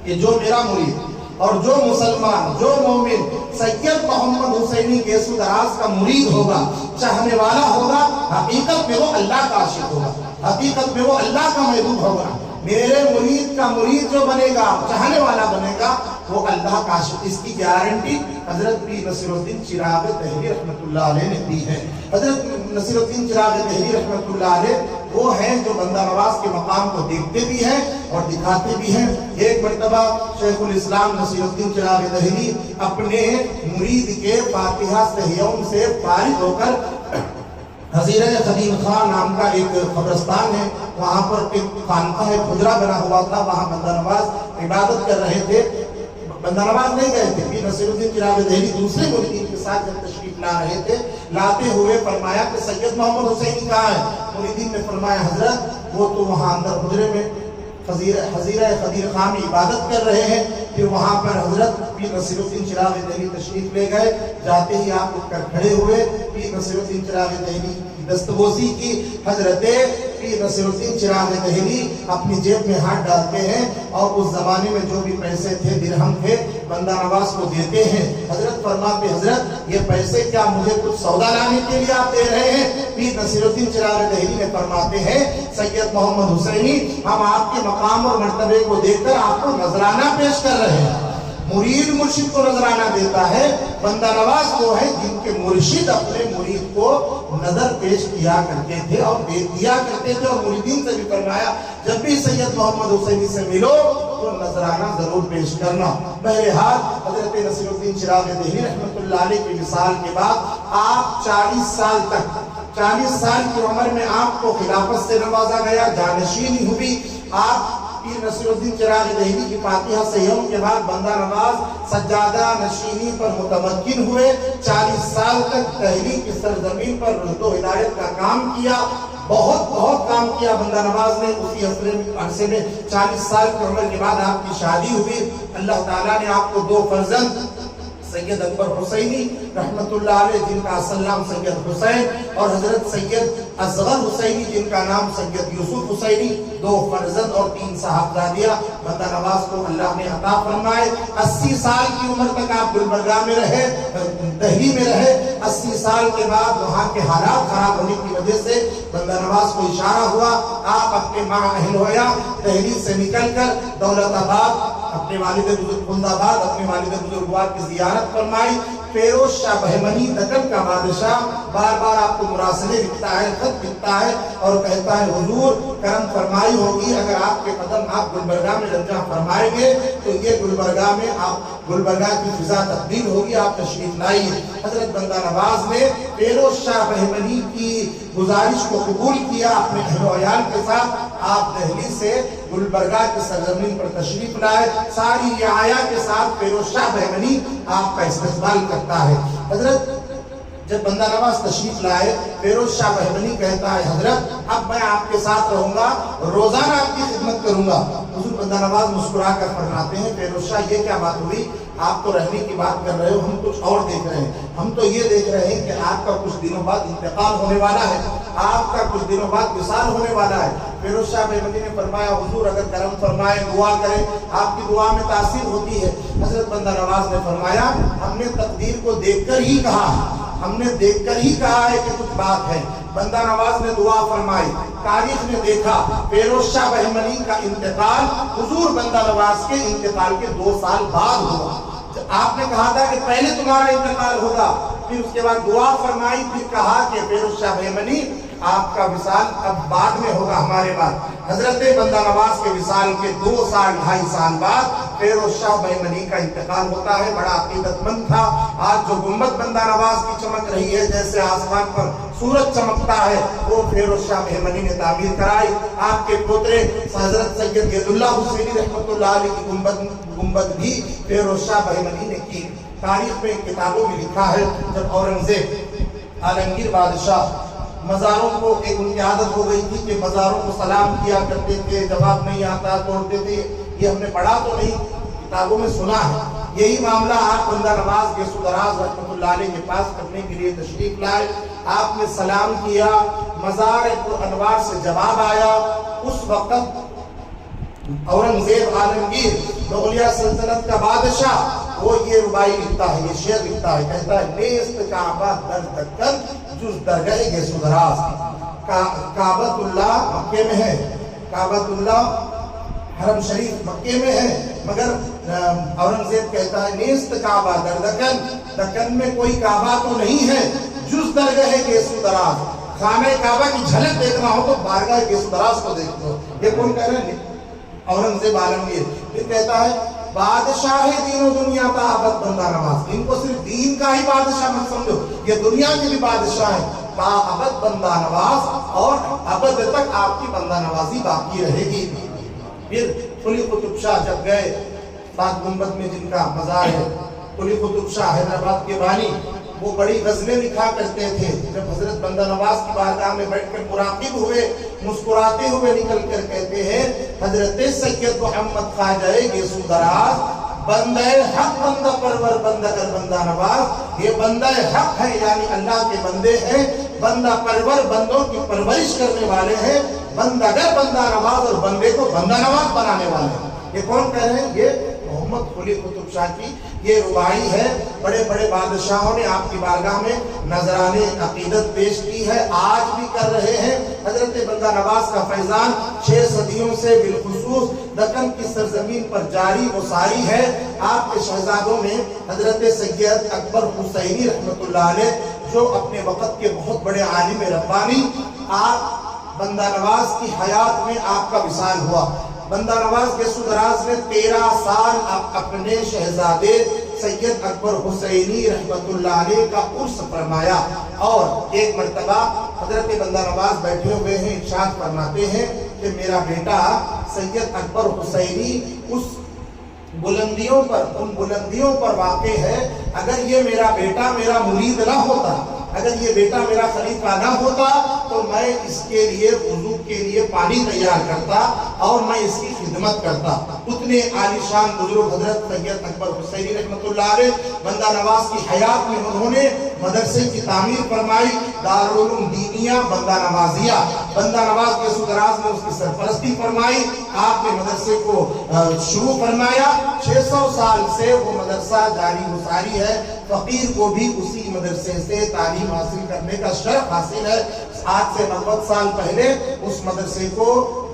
کہ جو میرا مرید اور جو مسلمان، جو مومن سید محمد حسینی یسو دراز کا مرید ہوگا، چاہنے والا ہوگا، حقیقت میں وہ اللہ کا عاشق ہوگا، حقیقت میں وہ اللہ کا محبوب ہوگا. میرے مرید کا مرید جو بنے گا، چاہنے والا بنے گا، وہ اللہ کا عاشق. اس کی گارنٹی حضرت پیر نصیر الدین چراغ دہلی رحمۃ اللہ علیہ نے دی ہے. حضرت نصیر الدین چراغ دہلی رحمۃ اللہ علیہ وہ ہیں جو بندہ نواز کے مقام کو دیکھتے بھی ہیں اور دکھاتے بھی ہیں. ایک مرتبہ شیخ الاسلام نصیر الدین چراغ دہلی اپنے مرید کے فاتحہ صحیحون سے فارغ ہو کر حضیرہ خدیم خان نام کا ایک قبرستان ہے، وہاں پر ایک خانقاہ حجرہ بنا ہوا تھا، وہاں بندہ نواز عبادت کر رہے تھے. بندہ نواز نہیں گئے تھے، پیر نصیر الدین چراغ دہلی دوسرے مریدین کے ساتھ جب تشریف لا رہے تھے، لاتے ہوئے فرمایا کہ سید محمد حسینی کہاں ہے؟ مریدین نے فرمایا حضرت وہ تو وہاں اندر حجرے میں حضیرہ خدیر خان میں عبادت کر رہے ہیں. پھر وہاں پر حضرت پیر نصیر الدین چراغ دہلی تشریف لے گئے. جاتے ہی آپ اٹھ کر کھڑے ہوئے، پیر نصیر الدین چراغ دہلی کی دستبوسی کی. حضرت پیر نصیر الدین چراغ دہلی اپنی جیب میں ہاتھ ڈالتے ہیں اور اس زمانے میں جو بھی پیسے تھے، درہم تھے، بندہ نواز کو دیتے ہیں. حضرت فرماتے حضرت یہ پیسے کیا مجھے کچھ سودا لانے کے لیے آپ دے رہے ہیں؟ پیر نصیر الدین چراغ دہلی نے فرماتے ہیں سید محمد حسینی ہم آپ کے مقام اور مرتبے کو دیکھ کر آپ کو نذرانہ پیش کر رہے ہیں. مرید مرشد کو نذرانہ دیتا ہے، بندہ نواز وہ ہے جن کے مرشد اپنے مرید کو نظر پیش کیا کرتے تھے اور دیا کرتے تھے. اور مریدین سے بھی فرمایا جب بھی سید محمد حسینی سے ملو تو نذرانہ ضرور پیش کرنا. بہرحال حضرت نصیر الدین چراغ دہلی رحمۃ اللہ علیہ کی وصال کے بعد آپ 40 سال کی عمر میں آپ کو خلافت سے نوازا گیا، جانشینی ہوئی. آپ پیر نصیر الدین چراغ دہلی کی فاتحہ صحیحون کے بعد بندہ نواز سجادہ نشینی پر متمکن ہوئے. 40 سال تک دہلی کی سرزمین پر رشد و ہدایت کا کام کیا، بہت کام کیا بندہ نواز نے. اسی عرصے میں 40 سال کی عمر کے بعد آپ کی شادی ہوئی. اللہ تعالیٰ نے آپ کو 2 فرزند سید اکبر حسینی رحمت اللہ علیہ جن کا اصل نام سید حسین اور حضرت سید اصغر حسینی جن کا نام سید یوسف حسینی، 2 فرزند اور 3 صاحبزادیاں بندہ نواز کو اللہ نے عطا فرمائے. 80 سال کی عمر تک آپ گلبرگہ میں رہے، دہلی میں رہے. 80 سال کے بعد وہاں کے حالات خراب ہونے کی وجہ سے بندہ نواز کو اشارہ ہوا آپ اپنے ماں اہل ہویا دہلی سے نکل کر دولت آباد اپنے والد بزرگ خلدآباد اپنے والد بزرگوار کی زیارت فرمائی. فیروز شاہ بہمنی دکن کا بادشاہ بار آپ کو مراسلے لکھتا ہے، خط لکھتا ہے اور کہتا ہے حضور کرم فرمائی ہوگی اگر آپ کے قدم آپ گلبرگہ میں رجوع فرمائیں گے تو یہ گلبرگہ میں آپ گلبرگہ کی فضا تبدیل ہوگی، آپ تشریف لائیے. حضرت بندہ نواز نے فیروز شاہ بہمنی کی گزارش کو قبول کیا، اپنے اہل و عیال کے ساتھ آپ دہلی سے گلبرگہ کی سرزمین پر تشریف لائے. ساری رعایا کے ساتھ فیروز شاہ بہمنی آپ کا استقبال کرتا ہے. حضرت جب بندہ نواز تشریف لائے فیروز شاہ بہمنی کہتا ہے حضرت اب میں آپ کے ساتھ رہوں گا، روزانہ آپ کی خدمت کروں گا. حضور بندہ نواز مسکرا کر فرماتے ہیں فیروز شاہ یہ کیا بات ہوئی؟ آپ تو رہنے کی بات کر رہے ہو، ہم کچھ اور دیکھ رہے ہیں. ہم تو یہ دیکھ رہے ہیں کہ آپ کا کچھ دنوں بعد انتقال ہونے والا ہے، آپ کا کچھ دنوں بعد وصال ہونے والا ہے. فیروز شاہ بہمنی نے فرمایا حضور اگر کرم فرمائے دعا کریں، آپ کی دعا میں تاثیر ہوتی ہے. حضرت بندہ نواز نے فرمایا ہم نے تقدیر کو دیکھ کر ہی کہا، ہم نے دیکھ کر ہی کہا ہے کہ کچھ بات ہے. بندہ نواز نے دعا فرمائی، تاریخ نے دیکھا فیروز شاہ بہمنی کا انتقال حضور بندہ نواز کے انتقال کے 2 سال بعد ہوا. آپ نے کہا تھا کہ پہلے تمہارا انتقال ہوگا، پھر اس کے بعد دعا فرمائی، پھر کہا کہ فیروز شاہ بہمنی آپ کا وصال اب بعد میں ہوگا ہمارے بعد. حضرت بندہ نواز کے وصال کے 2 سال 2.5 سال بعد فیروز شاہ بہمنی کا انتقال ہوتا ہے. بڑا عقیدت مند تھا. آج جو گنبد بندہ نواز کی چمک رہی ہے جیسے آسمان پر سورج چمکتا ہے، وہ فیروز شاہ بہمنی نے تعمیر کرائی. آپ کے پوترے حضرت سید ید اللہ حسینی رحمۃ اللہ علیہ کی گنبد بھی فیروز شاہ بہمنی نے کی. تاریخ میں کتابوں میں لکھا ہے جب اورنگزیب عالمگیر بادشاہ مزاروں کو ایک ان کی عادت ہو گئی تھی کہ مزاروں کو سلام کیا کرتے تھے، جواب نہیں آتا توڑتے تھے. یہ ہم نے پڑھا تو نہیں، کتابوں میں سنا ہے. یہی معاملہ آپ بندہ نواز گیسو دراز رحمۃ اللہ علیہ کے پاس کرنے کے لیے تشریف لائے. آپ نے سلام کیا، مزار پر انوار سے جواب آیا. اس وقت اورنگزیب عالمگیر مغلیہ سلطنت کا بادشاہ وہ یہ ربائی لکھتا ہے، یہ شعر لکھتا ہے، کہتا ہے نیست کعبہ در دکن جز درگاہ گیسو دراز. کعبۃ اللہ مکے میں ہے، کعبۃ اللہ حرم شریف مکے میں ہے، مگر اورنگزیب کہتا ہے نیست کعبہ در دکن، دکن میں کوئی کعبہ تو نہیں ہے جز درگاہ گیسو دراز. خانہ کعبہ کی جھلک دیکھنا ہو تو بارگاہ گیسو دراز کو دیکھ لو. یہ کون کہہ رہے ہیں؟ اورنگزیب عالمگیر. پھر کہتا ہے بادشاہ دین و دنیا کا عبد بندہ نواز. ان کو صرف دین کا ہی بادشاہ مت سمجھو، یہ دنیا کے بھی بادشاہ ہے. با عبد بندہ نواز، اور ابد تک آپ کی بندہ نوازی باقی رہے گی. پھر قلی قطب شاہ جب گئے، 7 گنبد میں جن کا مزار ہے، قلی قطب شاہ حیدرآباد کے بانی، وہ بڑی غزلیں لکھا کرتے تھے. جب حضرت بندہ نواز کی بارگاہ میں بیٹھ کر مراقب ہوئے، مسکراتے ہوئے نکل کر کہتے ہیں حضرت سید محمد خواجہ گیسو دراز بندہ حق بندہ پرور بندہ کر بندہ نواز. یہ بندہ حق ہے، یعنی اللہ کے بندے ہیں، بندہ پرور بندوں کی پرورش کرنے والے ہیں، بندہ گر بندہ نواز اور بندے کو بندہ نواز بنانے والے ہیں. یہ کون کہہ رہے ہیں؟ یہ محمد قلی قطب شاہ کی یہ ربائی ہے. بڑے بڑے بادشاہوں نے آپ کی بارگاہ میں نذرانے عقیدت پیش کی ہے، آج بھی کر رہے ہیں. حضرت بندہ نواز کا فیضان 6 صدیوں سے بالخصوص دکن کی سرزمین پر جاری و ساری ہے. آپ کے شہزادوں میں حضرت سید اکبر حسینی رحمۃ اللہ علیہ، جو اپنے وقت کے بہت بڑے عالم ربانی، آپ بندہ نواز کی حیات میں آپ کا وصال ہوا. بندہ نواز گیسو دراز نے 13 سال اپنے شہزادے سید اکبر حسینی رحمۃ اللہ علیہ کا عرس فرمایا. اور ایک مرتبہ حضرت بندہ نواز بیٹھے ہوئے ہیں، ارشاد فرماتے ہیں کہ میرا بیٹا سید اکبر حسینی اس بلندیوں پر، ان بلندیوں پر واقع ہے. اگر یہ میرا بیٹا میرا مرید نہ ہوتا، اگر یہ بیٹا میرا خلیفہ نہ ہوتا تو میں اس کے لیے وضو کے لیے پانی تیار کرتا اور میں اس کی خدمت کرتا. اتنے عالی شان بزرگ حضرت سید اکبر حسینی رحمۃ اللہ علیہ بندہ نواز کی حیات میں انہوں نے مدرسے کی تعمیر فرمائی، دارالعلوم دینیہ بندہ نوازیہ. بندہ نواز گیسو دراز نے اس کی سرپرستی فرمائی، آپ نے مدرسے کو شروع فرمایا. 600 سال سے وہ مدرسہ جاری و ساری ہے. فقیر کو بھی اسی مدرسے سے تعلیم حاصل کرنے کا شرف حاصل ہے. آج سے 90 سال پہلے اس مدرسے کو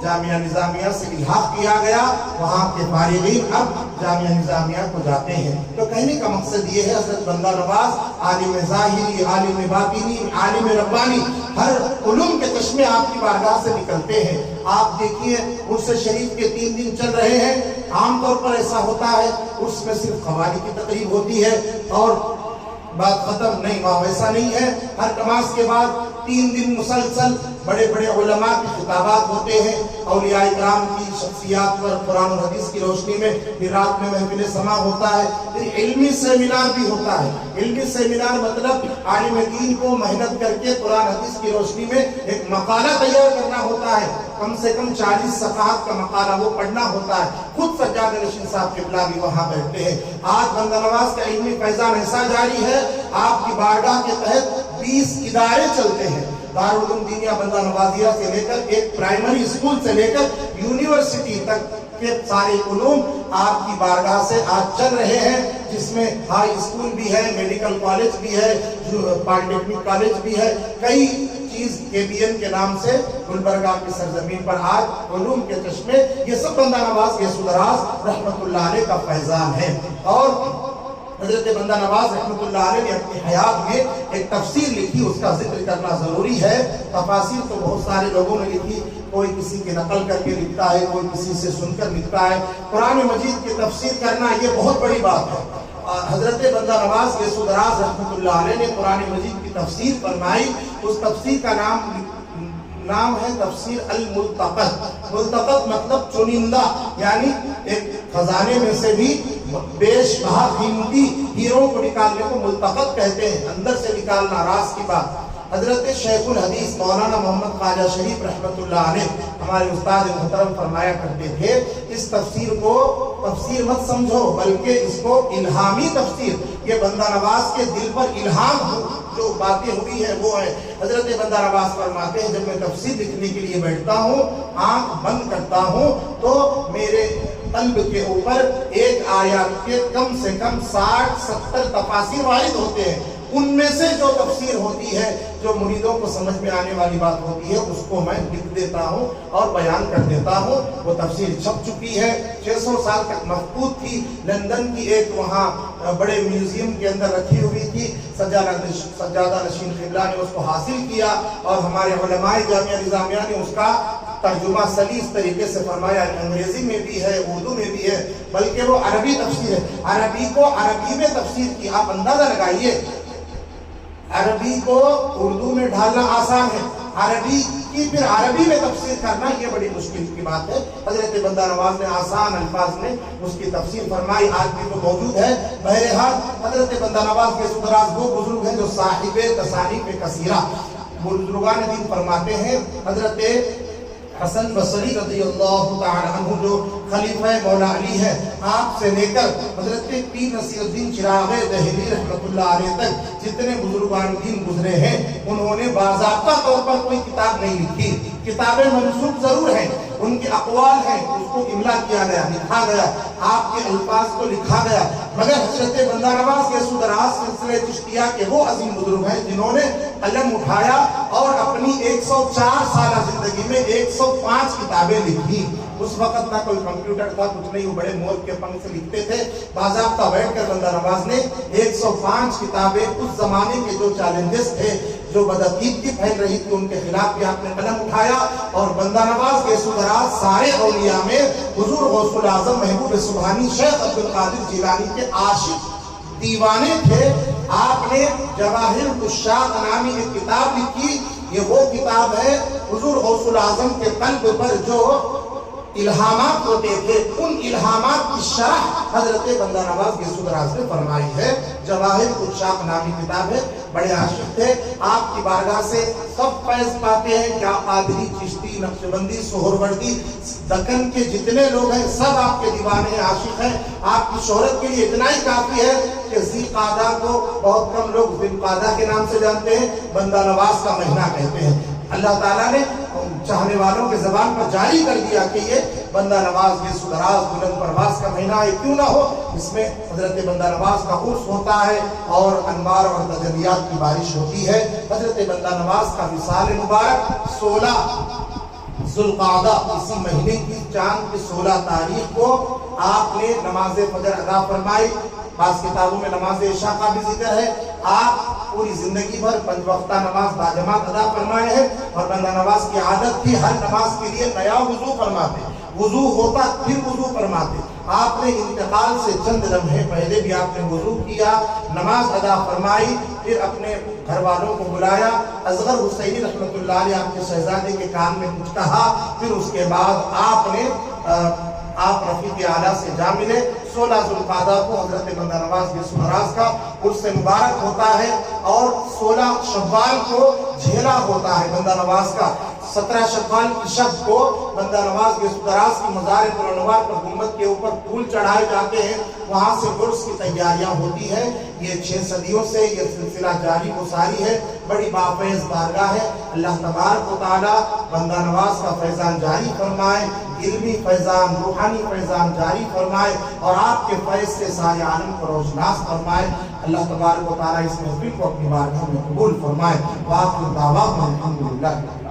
جامعہ نظامیہ سے الحاق کیا گیا. وہاں کے فارغین اب جامعہ نظامیہ کو جاتے ہیں. تو کہنے کا مقصد یہ ہے حضرت بندہ نواز عالم ظاہری، عالم باطنی، عالم ربانی، ہر علوم کے چشمے آپ کی بارگاہ سے نکلتے ہیں. آپ دیکھیے عرس شریف کے 3 دن چل رہے ہیں. عام طور پر ایسا ہوتا ہے عرس میں صرف قوالی کی تقریب ہوتی ہے اور بات ختم. نہیں، وہاں ویسا نہیں ہے. ہر نماز کے بعد 3 دن مسلسل بڑے بڑے علماء کی خطابات ہوتے ہیں، اولیاء کرام کی شخصیات پر قرآن و حدیث کی روشنی میں. پھر رات میں محفل سما ہوتا ہے. پھر علمی سیمینار بھی ہوتا ہے. علمی سیمینار مطلب عالم دین کو محنت کر کے قرآن حدیث کی روشنی میں ایک مقالہ تیار کرنا ہوتا ہے. کم سے کم 40 صفحات کا مقالہ وہ پڑھنا ہوتا ہے. خود سجاد نشین صاحب قبلہ بھی وہاں بیٹھتے ہیں. آج بندہ نواز کا علمی فیضان ایسا جاری ہے، آپ کی بارگاہ کے تحت 20 ادارے چلتے ہیں. دارالعلوم دینیہ بندہ نوازیہ سے لے کر ایک پرائمری اسکول سے لے کر یونیورسٹی تک کے سارے علوم آپ کی بارگاہ سے آج چل رہے ہیں، جس میں ہائی اسکول بھی ہے، میڈیکل کالج بھی ہے، پالی ٹیکنک کالج بھی ہے. کئی چیز KBN کے نام سے گلبرگہ کی سرزمین پر آج علوم کے چشمے. یہ سب بندہ نواز گیسو دراز رحمۃ اللہ علیہ کا فیضان ہے. اور حضرت بندہ نواز رحمۃ اللہ علیہ نے اپنی حیات میں ایک تفسیر لکھی، اس کا ذکر کرنا ضروری ہے. تفاسیر تو بہت سارے لوگوں نے لکھی، کوئی کسی کی نقل کر کے لکھتا ہے، کوئی کسی سے سن کر لکھتا ہے. قرآن مجید کی تفسیر کرنا یہ بہت بڑی بات ہے. حضرت بندہ نواز گیسو دراز رحمۃ اللہ علیہ نے قرآن مجید کی تفسیر فرمائی. اس تفسیر کا نام ہے تفسیر الملتقط. ملتقط مطلب چنندہ، یعنی ایک خزانے میں سے بھی بیش بہا قیمتی ہیروں کو نکالنے کو ملتقط کہتے ہیں. اندر سے نکالنا، راز کی بات. حضرت شیخ الحدیث مولانا محمد خواجہ شریف رحمۃ اللہ علیہ ہمارے استاد محترم فرمایا کرتے تھے، اس تفسیر کو تفسیر مت سمجھو بلکہ اس کو الہامی تفسیر، یہ بندہ نواز کے دل پر الہام ہو جو باتیں ہوئی ہیں وہ ہے۔ حضرت بندہ نواز فرماتے ہیں جب میں تفسیر لکھنے کے لیے بیٹھتا ہوں، آنکھ بند کرتا ہوں تو میرے قلب کے اوپر ایک آیات کے کم سے کم 60-70 تفاسیر وارد ہوتے ہیں، ان میں سے جو تفسیر ہوتی ہے جو مریدوں کو سمجھ میں آنے والی بات ہوتی ہے اس کو میں لکھ دیتا ہوں اور بیان کر دیتا ہوں۔ وہ تفسیر چھپ چکی ہے، 600 سال تک مفقود تھی، لندن کی ایک وہاں بڑے میوزیم کے اندر رکھی ہوئی تھی، سجادہ نشین قبلہ نے اس کو حاصل کیا اور ہمارے علماء جامعہ نظامیہ نے اس کا ترجمہ سلیس طریقے سے فرمایا، انگریزی میں بھی ہے، اردو میں بھی ہے، بلکہ وہ عربی تفسیر ہے۔ عربی کو عربی میں تفسیر کی، آپ اندازہ لگائیے، عربی کو اردو میں ڈھالنا آسان ہے، عربی کی پھر عربی میں تفسیر کرنا یہ بڑی مشکل کی بات ہے۔ حضرت بندہ نواز نے آسان الفاظ میں اس کی تفسیر فرمائی، آج بھی وہ موجود ہے۔ بہرحال حضرت بندہ نواز کے سدراز وہ بزرگ ہیں جو صاحب تصانیف کثیرہ، بزرگان دین فرماتے ہیں، حضرت حسن بصری رضی اللہ تعالی عنہ جو خلیفہ مولا علی ہے، آپ سے لے کر حضرت پیر نصیر الدین چراغ دہلوی رحمۃ اللہ علیہ تک جتنے بزرگان دین گزرے ہیں انہوں نے باضابطہ طور پر کوئی کتاب نہیں لکھی، کتابیں منسوخ ضرور ہیں، ان کے اقوال ہیں، اس کو املا کیا گیا، لکھا گیا، آپ کے الفاظ کو لکھا گیا، مگر حضرت بندہ نواز کے سدراز سلسلے چشتیہ کے وہ عظیم بزرگ ہیں جنہوں نے قلم اٹھایا اور اپنی 104 سالہ زندگی میں 105 کتابیں لکھی۔ اس وقت نہ کوئی کمپیوٹر تھا، کچھ نہیں، وہ بڑے مور کے پنکھ سے لکھتے تھے، باضابطہ بیٹھ کر بندہ نواز نے 105 کتابیں، اس زمانے کے جو چیلنجز تھے، جو بدعقیدگی پھیل رہی تھی، ان کے خلاف بھی آپ نے قلم اٹھایا، اور بندہ نواز کے سدراز سارے اولیاء میں حضور غوث الاعظم محبوب سبحانی شیخ عبد القادر جیلانی کے عاشق دیوانے تھے۔ آپ نے جواہر العشاق نامی ایک کتاب لکھی، یہ وہ کتاب ہے حضور غوث الاعظم کے قلب پر جو الہامات ہوتے تھے، ان الہامات کی شرح حضرت بندہ نواز کے سدراز نے فرمائی ہے۔ جواہر العشاق نامی کتاب ہے، بڑے عاشق تھے، آپ کی بارگاہ سے سب فیض پاتے ہیں، کیا قادری، چشتی، نقشبندی، سہروردی، دکن کے جتنے لوگ ہیں سب آپ کے دیوانے عاشق ہیں۔ آپ کی شہرت کے لیے اتنا ہی کافی ہے کہ ذی قعدہ کو بہت کم لوگ ذی القعدہ کے نام سے جانتے ہیں، بندہ نواز کا مہینہ کہتے ہیں۔ اللہ تعالیٰ نے چاہنے والوں کے زبان پر جاری کر دیا کہ یہ بندہ نواز کے سدراز بلند پرواز کا مہینہ ہے، کیوں نہ ہو، اس میں حضرت بندہ نواز کا عرس ہوتا ہے اور انوار اور تجلیات کی بارش ہوتی ہے۔ حضرت بندہ نواز کا وصال مبارک 16 ذوالقعدہ، اسی مہینے کی چاند کی 16 تاریخ کو آپ نے نماز فجر ادا فرمائی۔ بعض کتابوں میں نماز عشاء کا بھی ذکر ہے۔ آپ پوری زندگی بھر 5 وقتہ نماز باجماعت ادا فرمائے ہیں، اور بندہ نواز کی عادت تھی ہر نماز کے لیے نیا وضو فرماتے، وضو ہوتا پھر وضو فرماتے۔ آپ نے انتقال سے چند لمحے پہلے بھی آپ نے وضو کیا، نماز ادا فرمائی، پھر اپنے گھر والوں کو بلایا، اصغر حسینی رحمۃ اللہ علیہ آپ کے شہزادے کے کان میں کچھ کہا، پھر اس کے بعد آپ رفیق اعلیٰ سے جا ملے۔ 16 ذوالقعدہ کو حضرت بندہ نواز کے سدراز کا عرس مبارک ہوتا ہے، اور 16 شوال کو جھیلا ہوتا ہے بندہ نواز کا۔ 17 شوال کی شب کو بندہ نواز کے سدراز کی مزار پرانوار پر گنبد کے اوپر پھول چڑھائے جاتے ہیں، وہاں سے عرس کی تیاریاں ہوتی ہیں۔ یہ 6 صدیوں سے یہ سلسلہ جاری و ساری ہے، بڑی بافیض بارگاہ ہے۔ اللہ تبارک و تعالی بندہ نواز کا فیضان جاری فرمائے، علمی فیضان، روحانی فیضان جاری فرمائے، اور آپ کے فیض سے سارے عالم کو روشناس فرمائے۔ اللہ تبارک و تعالی اس محفل کو اپنی بارگاہ میں قبول فرمائے۔ وآخر دعوانا الحمدللہ۔